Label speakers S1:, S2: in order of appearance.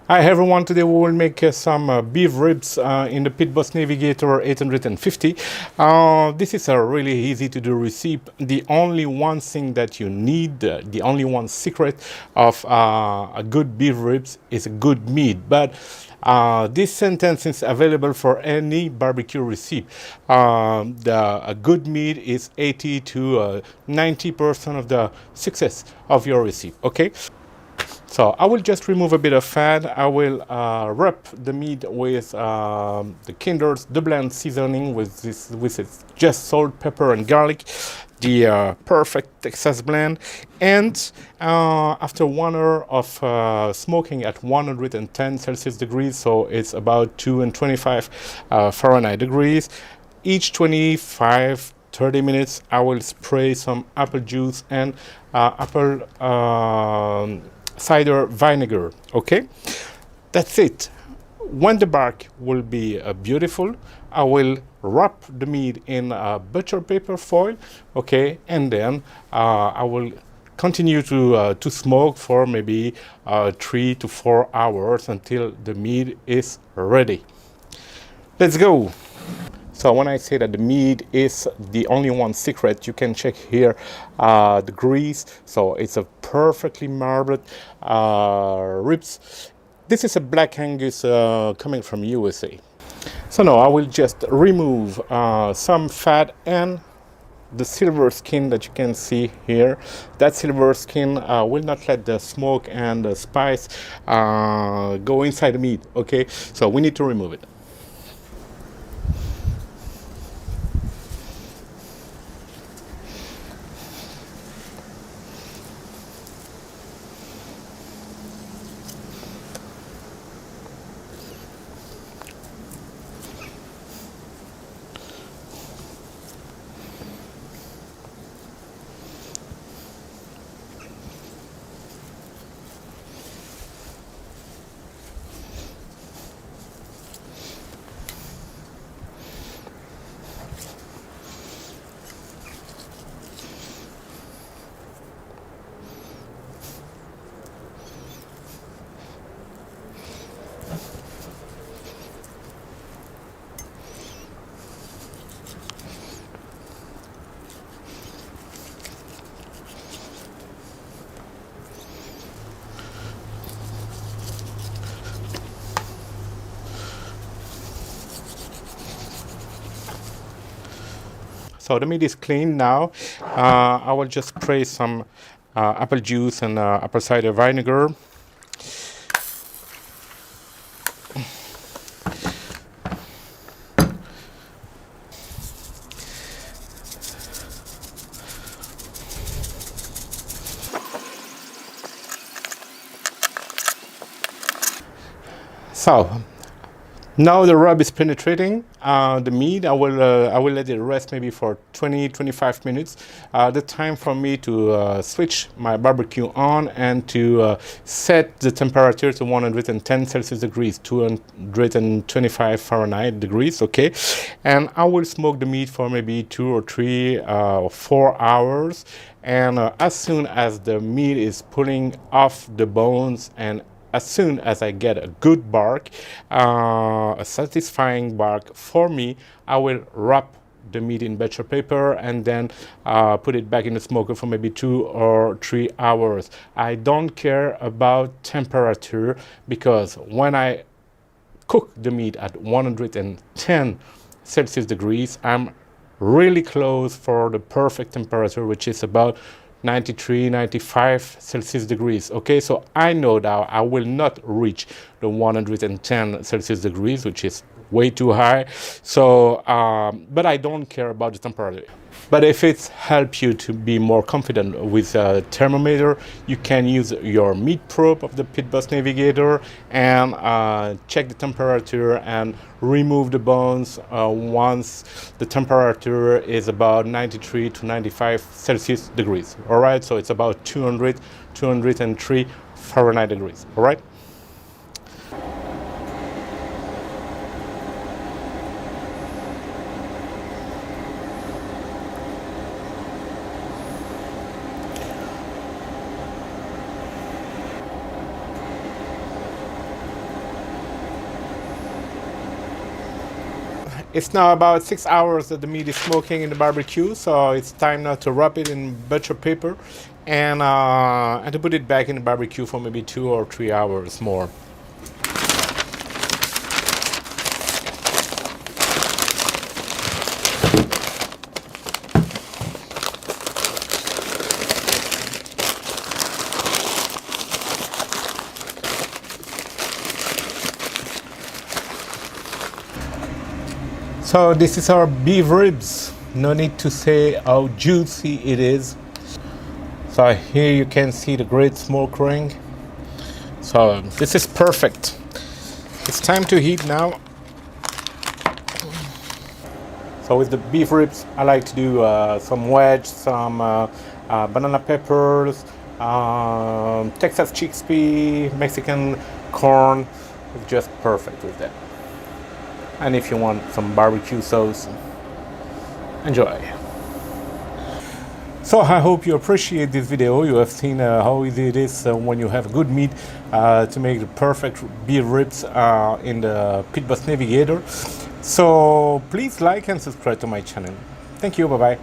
S1: Hi everyone, today we will make some beef ribs in the Pit Boss Navigator 850. This is a really easy to do recipe. The only one thing that you need, the only one secret of a good beef ribs is a good meat. But this sentence is available for any barbecue recipe. A good meat is 80 to 90% of the success of your recipe, okay? So I will just remove a bit of fat. I will wrap the meat with the Kinder's double blend seasoning with its just salt, pepper, and garlic, the perfect Texas blend. And after 1 hour of smoking at 110 Celsius degrees, so it's about 225 Fahrenheit degrees, each 25 30 minutes, I will spray some apple juice and apple cider vinegar. Okay, that's it. When the bark will be beautiful, I will wrap the meat in butter paper foil. Okay, and then I will continue to smoke for maybe 3 to 4 hours until the meat is ready. Let's go. So when I say that the meat is the only one secret, you can check here the grease. So it's a perfectly marbled ribs. This is a Black Angus coming from USA. So now I will just remove some fat and the silver skin that you can see here. That silver skin will not let the smoke and the spice go inside the meat. Okay, so we need to remove it. So the meat is clean now. I will just spray some apple juice and apple cider vinegar. So now the rub is penetrating the meat. I will let it rest maybe for 20-25 minutes. The time for me to switch my barbecue on and to set the temperature to 110 Celsius degrees, 225 Fahrenheit degrees. Okay, and I will smoke the meat for maybe 2 or 3 or 4 hours. And as soon as the meat is pulling off the bones and as soon as I get a good bark, a satisfying bark for me, I will wrap the meat in butcher paper and then put it back in the smoker for maybe 2 or 3 hours. I don't care about temperature because when I cook the meat at 110 Celsius degrees, I'm really close for the perfect temperature, which is about 93, 95 Celsius degrees. Okay, so I know that I will not reach the 110 Celsius degrees, which is way too high. So, but I don't care about the temperature. But if it helps you to be more confident with a thermometer, you can use your meat probe of the Pit Boss Navigator and check the temperature and remove the bones once the temperature is about 93 to 95 Celsius degrees. All right, so it's about 203 Fahrenheit degrees. All right. It's now about 6 hours that the meat is smoking in the barbecue, so it's time now to wrap it in butcher paper and to put it back in the barbecue for maybe 2 or 3 hours more. So this is our beef ribs. No need to say how juicy it is. So here you can see the great smoke ring. So this is perfect. It's time to heat now. So with the beef ribs, I like to do some wedge, some banana peppers, Texas chickpea, Mexican corn. It's just perfect with that. And if you want some barbecue sauce, enjoy. So I hope you appreciate this video. You have seen how easy it is when you have good meat to make the perfect beef ribs in the Pit Boss Navigator. So please like and subscribe to my channel. Thank you, bye bye.